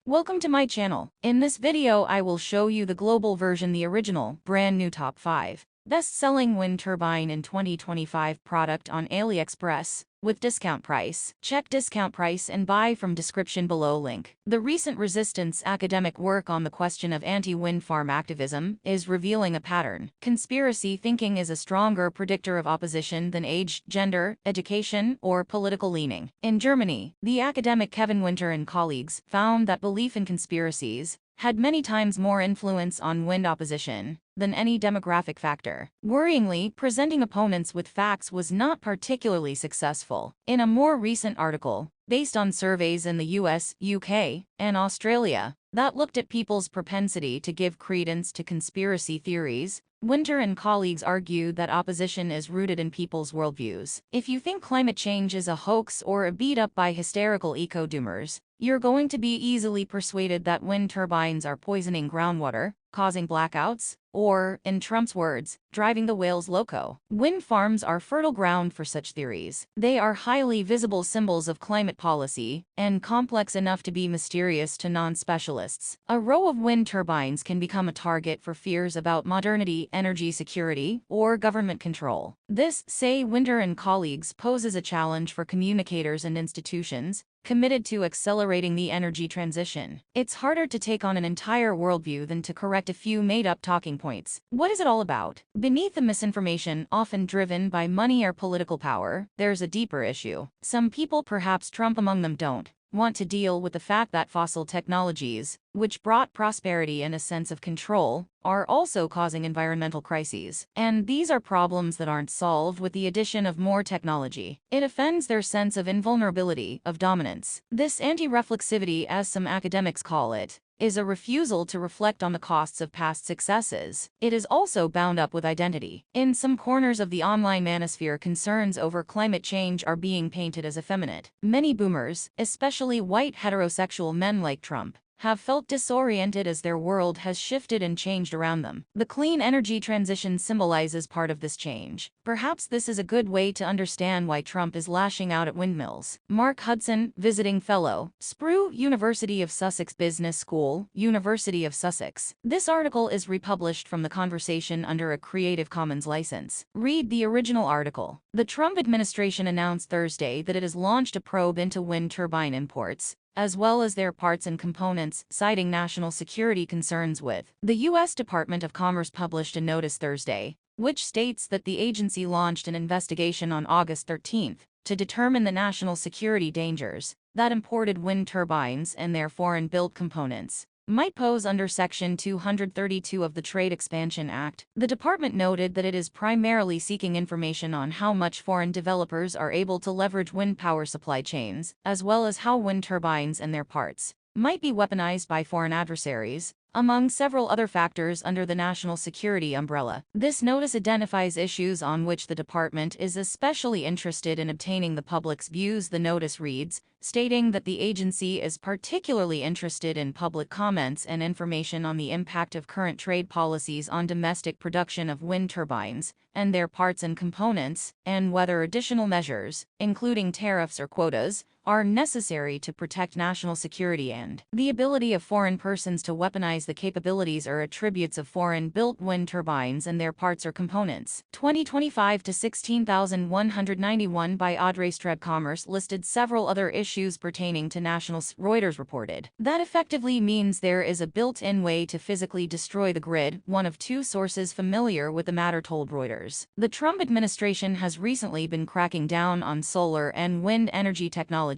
Welcome to my channel. In this video I will show you the global version, the original, brand new top 5 best-selling wind turbine in 2025 product on Aliexpress, with discount price. Check discount price and buy from description below link. The recent resistance academic work on the question of anti-wind farm activism is revealing a pattern. Conspiracy thinking is a stronger predictor of opposition than age, gender, education, or political leaning. In Germany, the academic Kevin Winter and colleagues found that belief in conspiracies had many times more influence on wind opposition than any demographic factor. Worryingly, presenting opponents with facts was not particularly successful. In a more recent article, based on surveys in the US, UK, and Australia, that looked at people's propensity to give credence to conspiracy theories, Winter and colleagues argued that opposition is rooted in people's worldviews. If you think climate change is a hoax or a beat up by hysterical eco-doomers, you're going to be easily persuaded that wind turbines are poisoning groundwater, causing blackouts, or, in Trump's words, driving the whales loco. Wind farms are fertile ground for such theories. They are highly visible symbols of climate policy, and complex enough to be mysterious to non-specialists. A row of wind turbines can become a target for fears about modernity, energy security, or government control. This, say Winter and colleagues, poses a challenge for communicators and institutions committed to accelerating the energy transition. It's harder to take on an entire worldview than to correct a few made-up talking points. What is it all about? Beneath the misinformation, often driven by money or political power, there's a deeper issue. Some people, perhaps Trump among them, don't want to deal with the fact that fossil technologies, which brought prosperity and a sense of control, are also causing environmental crises. And these are problems that aren't solved with the addition of more technology. It offends their sense of invulnerability, of dominance. This anti-reflexivity, as some academics call it, is a refusal to reflect on the costs of past successes. It is also bound up with identity. In some corners of the online manosphere, concerns over climate change are being painted as effeminate. Many boomers, especially white heterosexual men like Trump, have felt disoriented as their world has shifted and changed around them. The clean energy transition symbolizes part of this change. Perhaps this is a good way to understand why Trump is lashing out at windmills. Mark Hudson, visiting fellow, Spru, University of Sussex Business School, University of Sussex. This article is republished from the conversation under a Creative Commons license. Read the original article. The Trump administration announced Thursday that it has launched a probe into wind turbine imports, as well as their parts and components, citing national security concerns with. The U.S. Department of Commerce published a notice Thursday, which states that the agency launched an investigation on August 13 to determine the national security dangers that imported wind turbines and their foreign-built components might pose under Section 232 of the Trade Expansion Act. The department noted that it is primarily seeking information on how much foreign developers are able to leverage wind power supply chains, as well as how wind turbines and their parts might be weaponized by foreign adversaries, among several other factors under the national security umbrella. This notice identifies issues on which the department is especially interested in obtaining the public's views. The notice reads, stating that the agency is particularly interested in public comments and information on the impact of current trade policies on domestic production of wind turbines and their parts and components, and whether additional measures, including tariffs or quotas, are necessary to protect national security and the ability of foreign persons to weaponize the capabilities or attributes of foreign-built wind turbines and their parts or components. 2025 to 16,191 by Audrey Streb. Commerce listed several other issues pertaining to national. Reuters reported that effectively means there is a built-in way to physically destroy the grid, one of two sources familiar with the matter told Reuters. The Trump administration has recently been cracking down on solar and wind energy technology,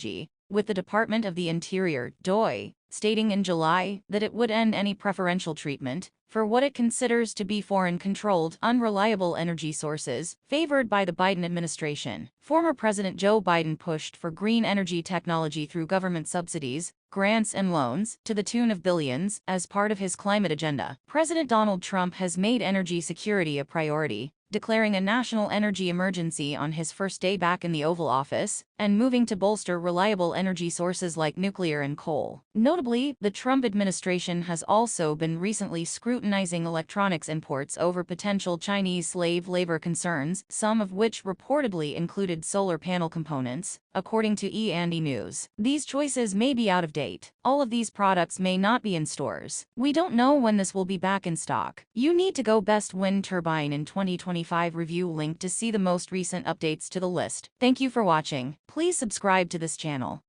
with the Department of the Interior, DOI, stating in July that it would end any preferential treatment for what it considers to be foreign-controlled, unreliable energy sources favored by the Biden administration. Former President Joe Biden pushed for green energy technology through government subsidies, grants and loans, to the tune of billions, as part of his climate agenda. President Donald Trump has made energy security a priority, declaring a national energy emergency on his first day back in the Oval Office, and moving to bolster reliable energy sources like nuclear and coal. Notably, the Trump administration has also been recently scrutinizing electronics imports over potential Chinese slave labor concerns, some of which reportedly included solar panel components, according to E&E News. These choices may be out of date. All of these products may not be in stores. We don't know when this will be back in stock. You need to go Best Wind Turbine in 2025 review link to see the most recent updates to the list. Thank you for watching. Please subscribe to this channel.